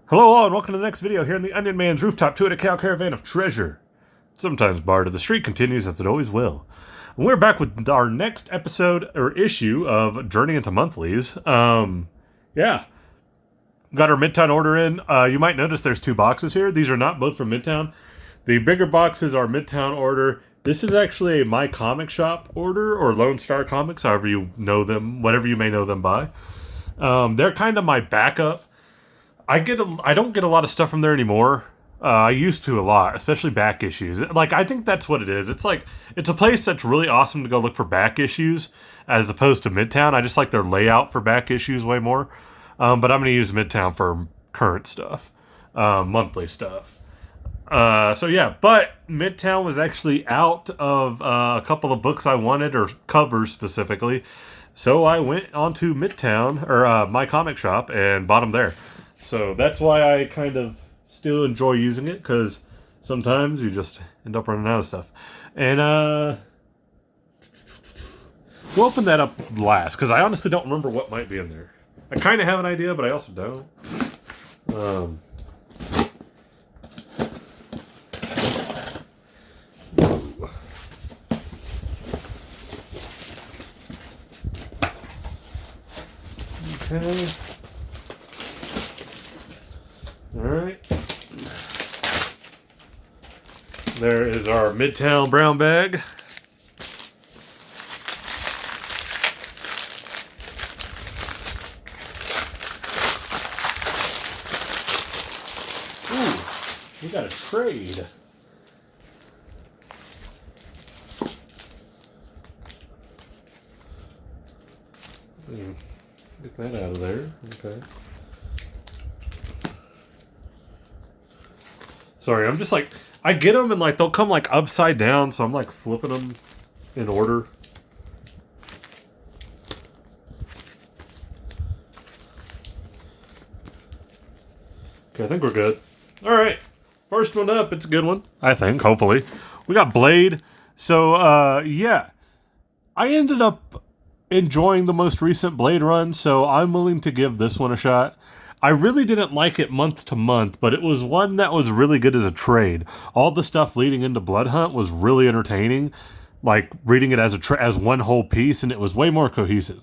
Hello all and welcome to the next video here in the Onion Man's rooftop tour at a cow caravan of treasure. Sometimes barred, the street continues as it always will. And we're back with our next episode or issue of Journey into Monthlies. Yeah. Got our Midtown order in. You might notice there's two boxes here. These are not both from Midtown. The bigger boxes are Midtown order. This is actually a mycomicshop order or Lone Star Comics, however you know them, whatever you may know them by. They're kind of my backup. I don't get a lot of stuff from there anymore. I used to a lot, especially back issues. Like, I think that's what it is. It's a place that's really awesome to go look for back issues as opposed to Midtown. I just like their layout for back issues way more. But I'm going to use Midtown for current stuff, monthly stuff. So yeah, but Midtown was actually out of a couple of books I wanted, or covers specifically. So I went onto Midtown, or My Comic Shop, and bought them there. So that's why I kind of still enjoy using it, because sometimes you just end up running out of stuff. And we'll open that up last, because I honestly don't remember what might be in there. I kind of have an idea, but I also don't. Okay. Alright. There is our Midtown brown bag. Ooh, we got a trade. Get that out of there. Okay. Sorry, I'm just like, I get them and like they'll come like upside down, so I'm like flipping them in order. Okay, I think we're good. All right, first one up. It's a good one, I think. Hopefully, we got Blade. So yeah, I ended up enjoying the most recent Blade run, so I'm willing to give this one a shot. I really didn't like it month to month, but it was one that was really good as a trade. All the stuff leading into Blood Hunt was really entertaining, like reading it as as one whole piece, and it was way more cohesive.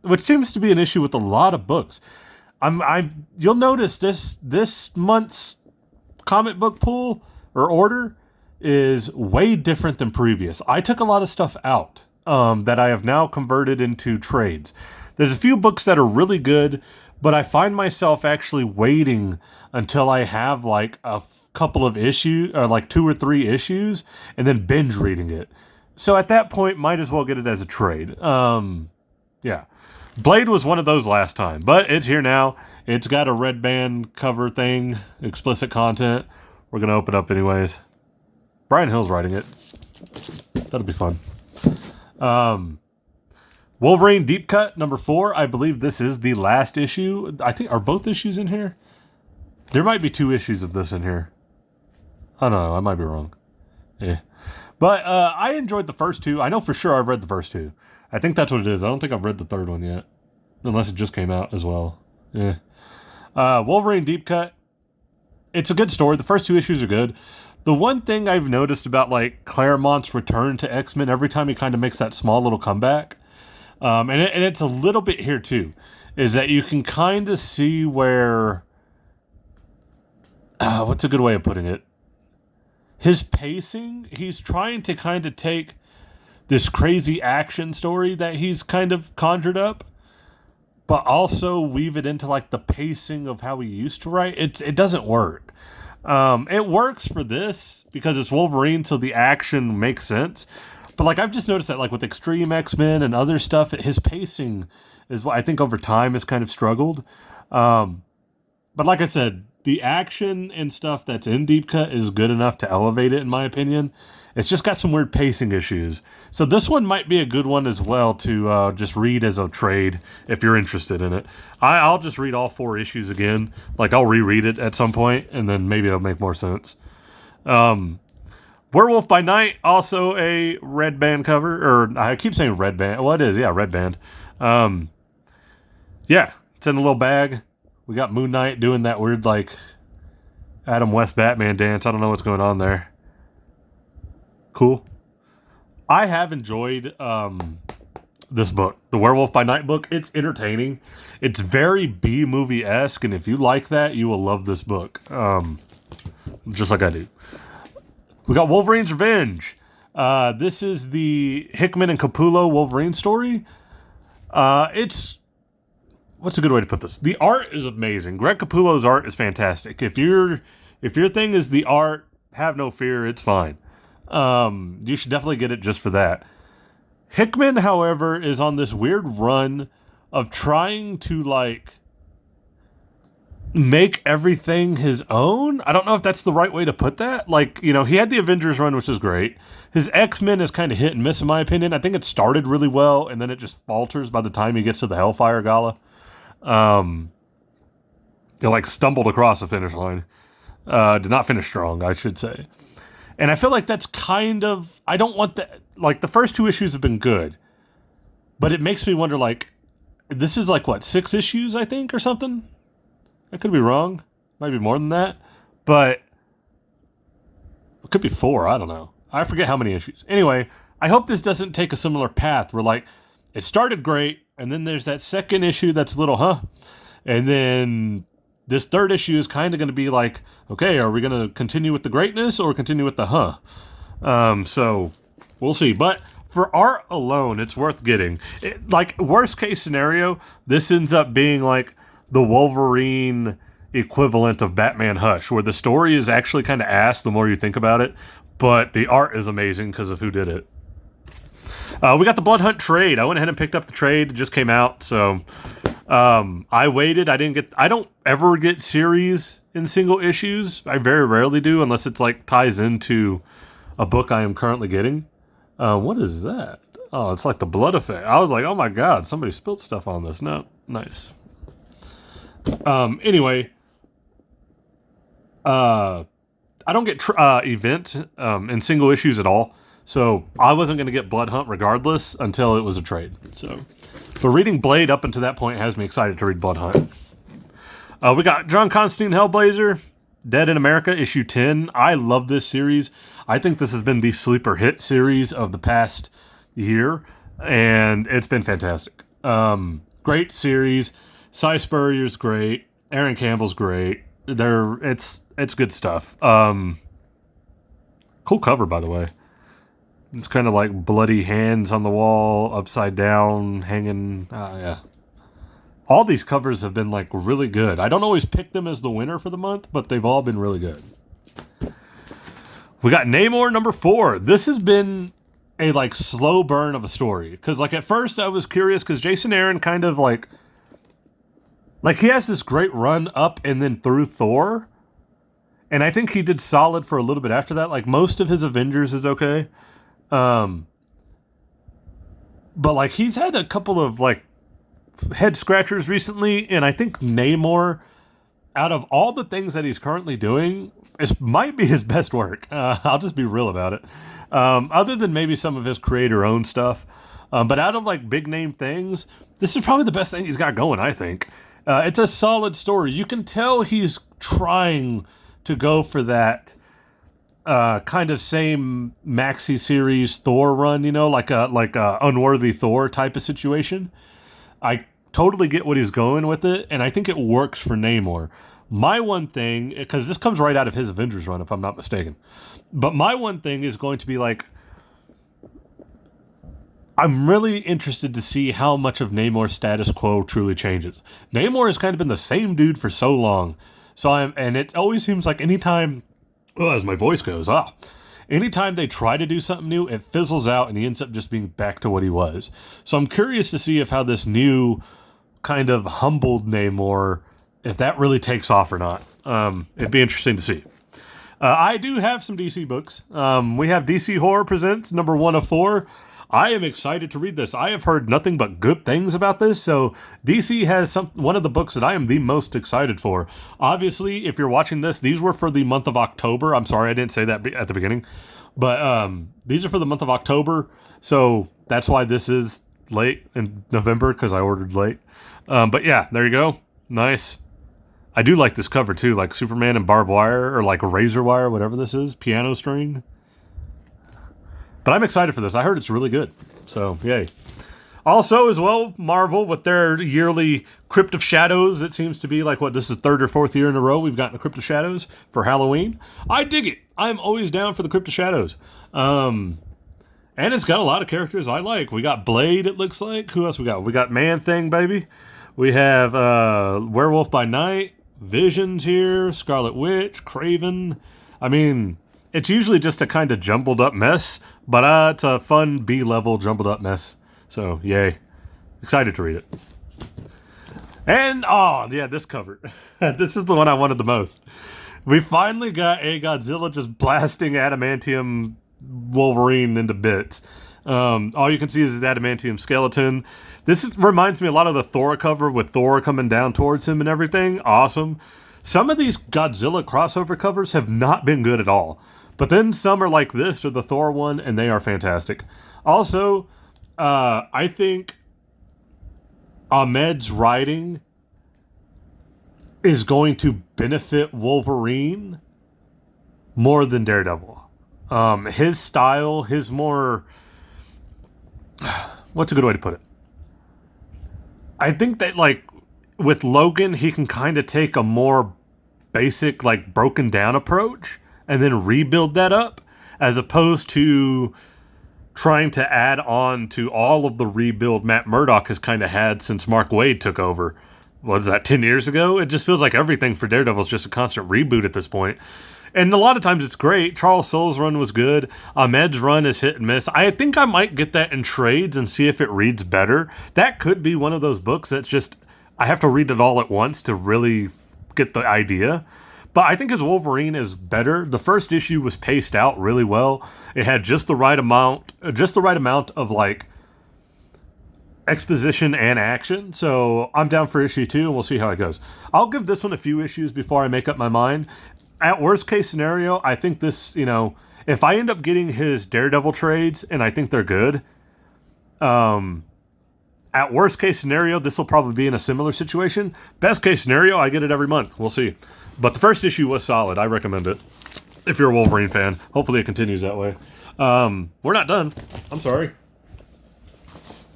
Which seems to be an issue with a lot of books. You'll notice this month's comic book pool or order is way different than previous. I took a lot of stuff out that I have now converted into trades. There's a few books that are really good, but I find myself actually waiting until I have like a couple of issues, or like 2 or 3 issues, and then binge reading it. So at that point, might as well get it as a trade. Yeah. Blade was one of those last time, but it's here now. It's got a red band cover thing, explicit content. We're going to open up anyways. Brian Hill's writing it. That'll be fun. Wolverine Deep Cut number 4. I believe this is the last issue. I think, are both issues in here? There might be 2 issues of this in here. I don't know. I might be wrong. Yeah. But I enjoyed the first 2. I know for sure I've read the first 2. I think that's what it is. I don't think I've read the third one yet. Unless it just came out as well. Yeah. Wolverine Deep Cut. It's a good story. The first 2 issues are good. The one thing I've noticed about like Claremont's return to X-Men, every time he kind of makes that small little comeback, and it's a little bit here too, is that you can kind of see where, what's a good way of putting it? His pacing, he's trying to kind of take this crazy action story that he's kind of conjured up, but also weave it into like the pacing of how he used to write. It doesn't work. It works for this because it's Wolverine, so the action makes sense. But like I've just noticed that like with Extreme X-Men and other stuff, his pacing is what I think over time has kind of struggled. But like I said, the action and stuff that's in Deep Cut is good enough to elevate it, in my opinion. It's just got some weird pacing issues. So this one might be a good one as well to just read as a trade if you're interested in it. I'll just read all 4 issues again. Like I'll reread it at some point, and then maybe it'll make more sense. Werewolf by Night, also a red band cover, or I keep saying red band. Well, it is, yeah, red band. Yeah, it's in a little bag. We got Moon Knight doing that weird, like, Adam West Batman dance. I don't know what's going on there. Cool. I have enjoyed this book, the Werewolf by Night book. It's entertaining. It's very B-movie-esque, and if you like that, you will love this book. Just like I do. We got Wolverine's Revenge. This is the Hickman and Capullo Wolverine story. It's... What's a good way to put this? The art is amazing. Greg Capullo's art is fantastic. If your thing is the art, have no fear, it's fine. You should definitely get it just for that. Hickman, however, is on this weird run of trying to, like, make everything his own. I don't know if that's the right way to put that. Like, you know, he had the Avengers run, which is great. His X-Men is kind of hit and miss, in my opinion. I think it started really well, and then it just falters by the time he gets to the Hellfire Gala. It, like, stumbled across the finish line. Did not finish strong, I should say. And I feel like that's kind of... I don't want that... Like, the first 2 issues have been good. But it makes me wonder, like... This is, like, what, 6 issues, I think, or something? I could be wrong. Might be more than that. But... It could be 4, I don't know. I forget how many issues. Anyway, I hope this doesn't take a similar path where, like, it started great, and then there's that second issue that's a little, and then this third issue is kind of going to be like, okay, are we going to continue with the greatness or continue with the so we'll see. But for art alone, it's worth getting. Like, worst case scenario, this ends up being like the Wolverine equivalent of Batman Hush, where the story is actually kind of ass the more you think about it, but the art is amazing because of who did it. We got the Blood Hunt trade. I went ahead and picked up the trade. It just came out, so I waited. I don't ever get series in single issues. I very rarely do, unless it's like ties into a book I am currently getting. What is that? Oh, it's like the blood effect. I was like, oh my god, somebody spilled stuff on this. No, nice. Anyway, I don't get events in single issues at all. So I wasn't going to get Blood Hunt regardless until it was a trade. So reading Blade up until that point has me excited to read Blood Hunt. We got John Constantine Hellblazer, Dead in America, issue 10. I love this series. I think this has been the sleeper hit series of the past year, and it's been fantastic. Great series. Cy Spurrier's great. Aaron Campbell's great. It's good stuff. Cool cover, by the way. It's kind of like bloody hands on the wall, upside down, hanging. Yeah. All these covers have been, like, really good. I don't always pick them as the winner for the month, but they've all been really good. We got Namor number 4. This has been a, like, slow burn of a story. Because, like, at first I was curious because Jason Aaron kind of, like, he has this great run up and then through Thor. And I think he did solid for a little bit after that. Like, most of his Avengers is okay. But, like, he's had a couple of, like, head scratchers recently, and I think Namor, out of all the things that he's currently doing, might be his best work. I'll just be real about it. Other than maybe some of his creator-owned stuff. But out of, like, big-name things, this is probably the best thing he's got going, I think. It's a solid story. You can tell he's trying to go for that kind of same maxi series Thor run, you know, like a Unworthy Thor type of situation. I totally get what he's going with it, and I think it works for Namor. My one thing, because this comes right out of his Avengers run, if I'm not mistaken, but my one thing is going to be like, I'm really interested to see how much of Namor's status quo truly changes. Namor has kind of been the same dude for so long, and it always seems like anytime, as my voice goes, anytime they try to do something new, it fizzles out and he ends up just being back to what he was. So I'm curious to see if how this new kind of humbled Namor, if that really takes off or not. It'd be interesting to see. I do have some DC books. We have DC Horror Presents number 1 of 4. I am excited to read this. I have heard nothing but good things about this, so DC has one of the books that I am the most excited for. Obviously, if you're watching this, these were for the month of October. I'm sorry I didn't say that at the beginning. But these are for the month of October, so that's why this is late in November, because I ordered late. But yeah, there you go. Nice. I do like this cover too, like Superman and barbed wire, or like razor wire, whatever this is, piano string. But I'm excited for this. I heard it's really good. So, yay. Also, as well, Marvel with their yearly Crypt of Shadows. It seems to be like, what, this is the 3rd or 4th year in a row we've gotten the Crypt of Shadows for Halloween. I dig it. I'm always down for the Crypt of Shadows. And it's got a lot of characters I like. We got Blade, it looks like. Who else we got? We got Man-Thing, baby. We have Werewolf by Night, Visions here, Scarlet Witch, Craven. I mean, it's usually just a kind of jumbled up mess, but it's a fun B-level jumbled up mess. So, yay. Excited to read it. And, oh, yeah, this cover. This is the one I wanted the most. We finally got a Godzilla just blasting adamantium Wolverine into bits. All you can see is his adamantium skeleton. Reminds me a lot of the Thor cover with Thor coming down towards him and everything. Awesome. Some of these Godzilla crossover covers have not been good at all. But then some are like this or the Thor one, and they are fantastic. Also, I think Ahmed's writing is going to benefit Wolverine more than Daredevil. His style, his more... What's a good way to put it? I think that, like, with Logan, he can kind of take a more basic, like, broken down approach and then rebuild that up, as opposed to trying to add on to all of the rebuild Matt Murdock has kind of had since Mark Waid took over. What is that, 10 years ago? It just feels like everything for Daredevil is just a constant reboot at this point. And a lot of times it's great. Charles Soule's run was good. Ahmed's run is hit and miss. I think I might get that in trades and see if it reads better. That could be one of those books that's just, I have to read it all at once to really get the idea. But I think his Wolverine is better. The first issue was paced out really well. It had just the right amount of like exposition and action. So I'm down for issue 2 and we'll see how it goes. I'll give this one a few issues before I make up my mind. At worst case scenario, I think this, if I end up getting his Daredevil trades and I think they're good, at worst case scenario, this will probably be in a similar situation. Best case scenario, I get it every month. We'll see. But the first issue was solid. I recommend it. If you're a Wolverine fan. Hopefully it continues that way. We're not done. I'm sorry.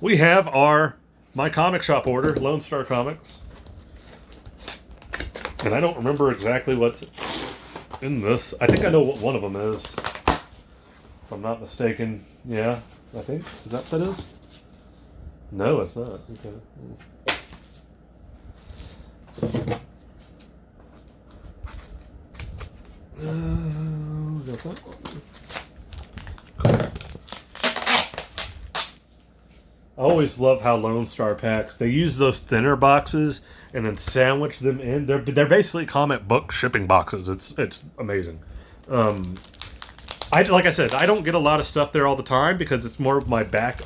We have our My Comic Shop order, Lone Star Comics. And I don't remember exactly what's in this. I think I know what one of them is. If I'm not mistaken. Yeah, I think. Is that what it is? No, it's not. Okay. Got that one. I always love how Lone Star packs, they use those thinner boxes and then sandwich them in. They're basically comic book shipping boxes. It's amazing. Like I said, I don't get a lot of stuff there all the time because it's more of my back.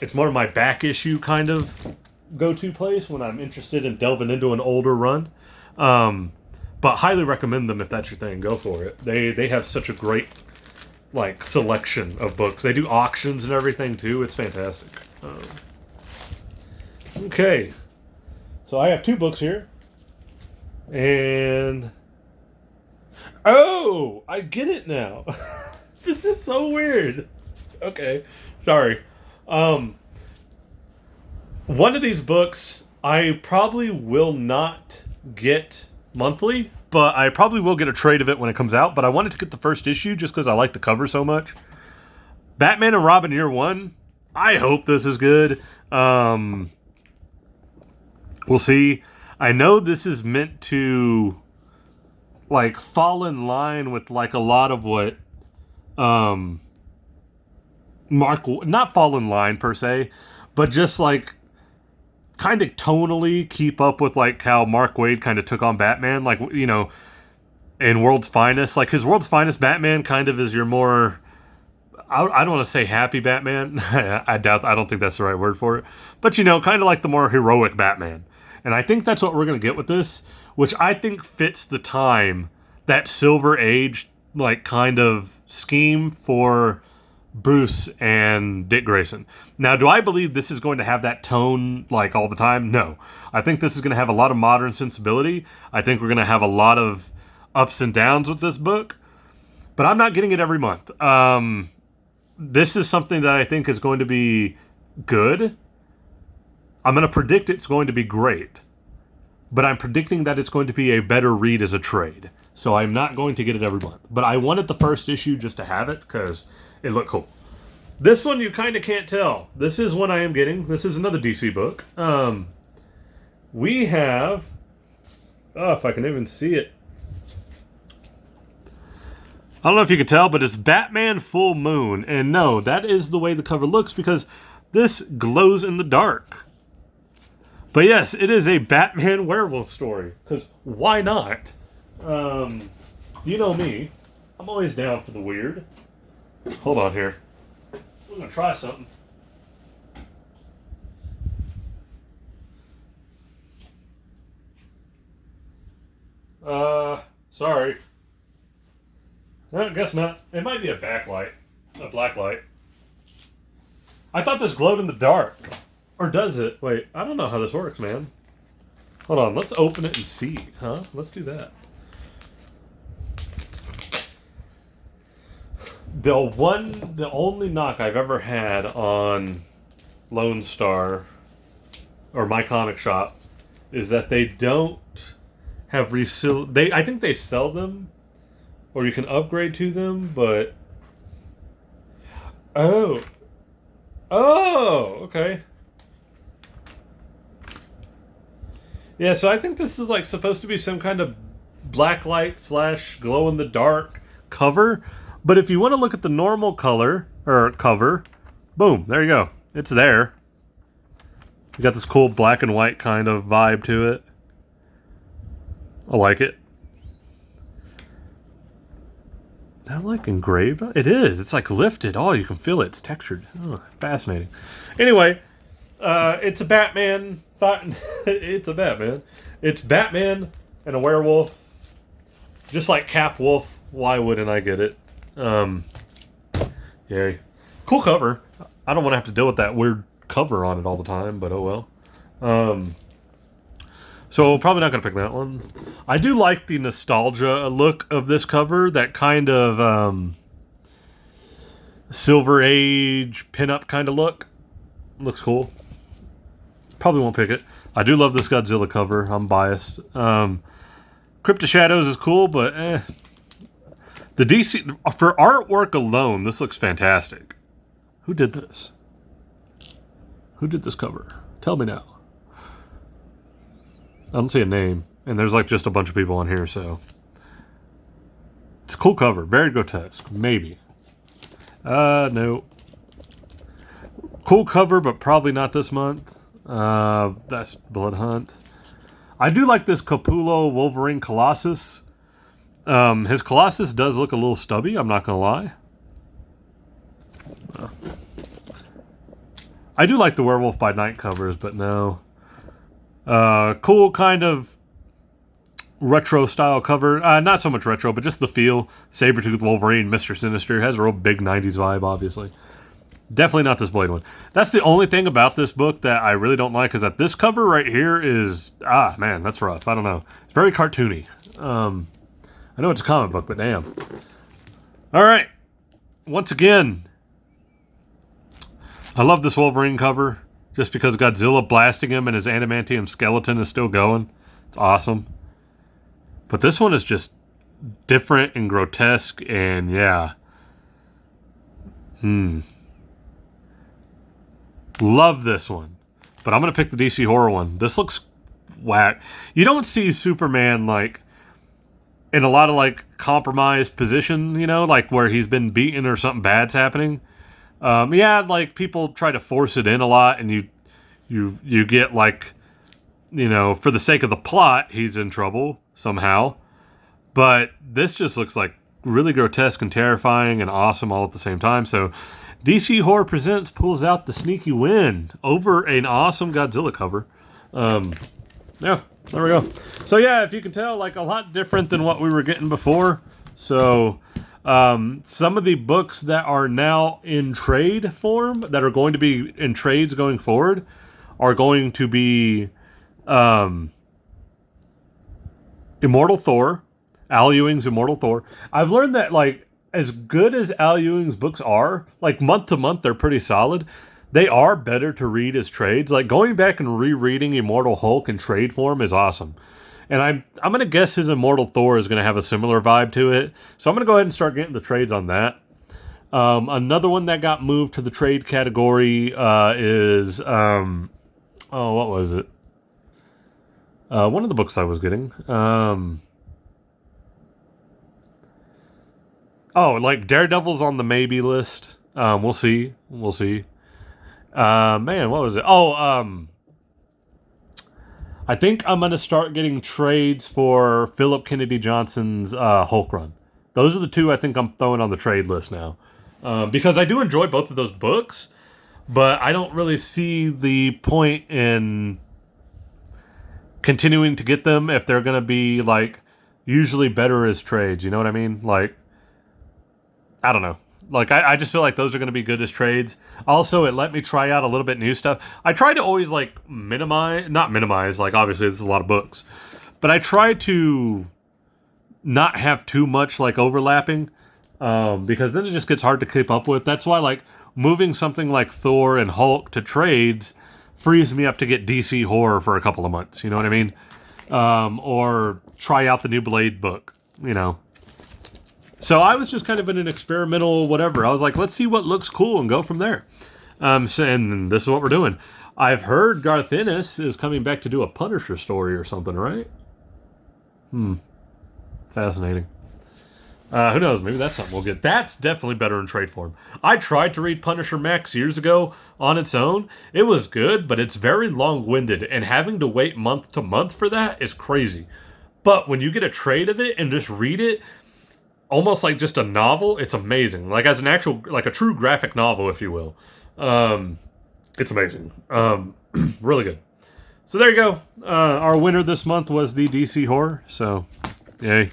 It's more of my back issue kind of go-to place when I'm interested in delving into an older run. But highly recommend them if that's your thing. Go for it. They have such a great selection of books. They do auctions and everything too. It's fantastic. Okay, so I have 2 books here, and oh, I get it now. This is so weird. Okay, sorry. One of these books I probably will not get monthly, but I probably will get a trade of it when it comes out. But I wanted to get the first issue just because I like the cover so much. Batman and Robin Year 1. I hope this is good. We'll see. I know this is meant to fall in line with a lot of what not fall in line per se, but just kind of tonally keep up with how Mark Waid kind of took on Batman, in World's Finest. His World's Finest Batman kind of is your more, I don't want to say happy Batman. I don't think that's the right word for it. But kind of the more heroic Batman. And I think that's what we're going to get with this, which I think fits the time, that Silver Age kind of scheme for Bruce and Dick Grayson. Now, do I believe this is going to have that tone like all the time? No. I think this is going to have a lot of modern sensibility. I think we're going to have a lot of ups and downs with this book, but I'm not getting it every month. This is something that I think is going to be good. I'm going to predict it's going to be great, but I'm predicting that it's going to be a better read as a trade. So I'm not going to get it every month, but I wanted the first issue just to have it because it looked cool. This one you kind of can't tell. This is one I am getting. This is another DC book. We have, if I can even see it. I don't know if you can tell, but it's Batman Full Moon. And no, that is the way the cover looks because this glows in the dark. But yes, it is a Batman werewolf story. Because why not? You know me. I'm always down for the weird. Hold on here. We're going to try something. Sorry. No, I guess not. It might be a backlight. A black light. I thought this glowed in the dark. Or does it? Wait, I don't know how this works, man. Hold on, let's open it and see. Huh? Let's do that. The only knock I've ever had on Lone Star or My Comic Shop is that they don't have reseal. I think they sell them, or you can upgrade to them, but oh, okay. Yeah, so I think this is like supposed to be some kind of blacklight / glow in the dark cover. But if you want to look at the normal color or cover, boom, there you go. It's there. You got this cool black and white kind of vibe to it. I like it. That like engraved? It is. It's like lifted. Oh, you can feel it. It's textured. Oh, fascinating. Anyway, it's a Batman. It's a Batman. It's Batman and a werewolf. Just like Cap Wolf. Why wouldn't I get it? Yay. Cool cover. I don't want to have to deal with that weird cover on it all the time, but oh well. So probably not going to pick that one. I do like the nostalgia look of this cover. That kind of Silver Age pinup kind of look. Looks cool. Probably won't pick it. I do love this Godzilla cover. I'm biased. Crypt of Shadows is cool, but the DC, for artwork alone, this looks fantastic. Who did this? Who did this cover? Tell me now. I don't see a name. And there's like just a bunch of people on here, so. It's a cool cover. Very grotesque. Maybe. No. Cool cover, but probably not this month. That's Blood Hunt. I do like this Capullo Wolverine Colossus. His Colossus does look a little stubby, I'm not gonna lie. I do like the Werewolf by Night covers, but no. Cool kind of retro style cover. Not so much retro, but just the feel. Sabretooth Wolverine, Mr. Sinister. Has a real big 90s vibe, obviously. Definitely not this Blade one. That's the only thing about this book that I really don't like, is that this cover right here is... man, that's rough. I don't know. It's very cartoony. I know it's a comic book, but damn. Alright. Once again, I love this Wolverine cover. Just because Godzilla blasting him and his adamantium skeleton is still going. It's awesome. But this one is just different and grotesque, and yeah. Love this one. But I'm going to pick the DC horror one. This looks whack. You don't see Superman, like, in a lot of, like, compromised position, you know? Like, where he's been beaten or something bad's happening. Yeah, like, people try to force it in a lot, and you get, like, you know, for the sake of the plot, he's in trouble somehow. But this just looks like really grotesque and terrifying and awesome all at the same time. So DC Horror Presents pulls out the sneaky win over an awesome Godzilla cover. Yeah, there we go. So yeah, if you can tell, like, a lot different than what we were getting before. So Some of the books that are now in trade form, that are going to be in trades going forward, are going to be Immortal Thor, Al Ewing's Immortal Thor. I've learned that, like, as good as Al Ewing's books are, like, month to month, they're pretty solid. They are better to read as trades. Like, going back and rereading Immortal Hulk in trade form is awesome. And I'm going to guess his Immortal Thor is going to have a similar vibe to it. So I'm going to go ahead and start getting the trades on that. Another one that got moved to the trade category is... what was it? One of the books I was getting. Like Daredevil's on the maybe list. We'll see. We'll see. Man, what was it? I think I'm going to start getting trades for Philip Kennedy Johnson's Hulk run. Those are the two I think I'm throwing on the trade list now. Because I do enjoy both of those books, but I don't really see the point in continuing to get them if they're going to be, like, usually better as trades. You know what I mean? Like, I don't know. Like, I just feel like those are going to be good as trades. Also, it let me try out a little bit new stuff. I try to always, like, not minimize, like, obviously, this is a lot of books. But I try to not have too much, like, overlapping. Because then it just gets hard to keep up with. That's why, like, moving something like Thor and Hulk to trades frees me up to get DC horror for a couple of months. You know what I mean? Or try out the new Blade book, you know. So I was just kind of in an experimental whatever. I was like, let's see what looks cool and go from there. And this is what we're doing. I've heard Garth Ennis is coming back to do a Punisher story or something, right? Fascinating. Who knows? Maybe that's something we'll get. That's definitely better in trade form. I tried to read Punisher Max years ago on its own. It was good, but it's very long-winded, and having to wait month to month for that is crazy. But when you get a trade of it and just read it, almost like just a novel, it's amazing. Like as an actual, like a true graphic novel, if you will. It's amazing. Really good. So there you go. Our winner this month was the DC horror. So, yay.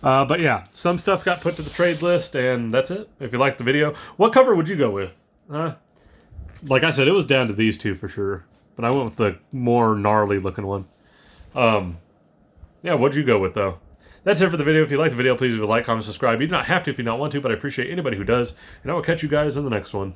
But yeah, some stuff got put to the trade list, and that's it. If you liked the video, what cover would you go with? Like I said, it was down to these two for sure, but I went with the more gnarly looking one. Yeah, what'd you go with though? That's it for the video. If you liked the video, please leave a like, comment, subscribe. You do not have to if you don't want to, but I appreciate anybody who does, and I will catch you guys in the next one.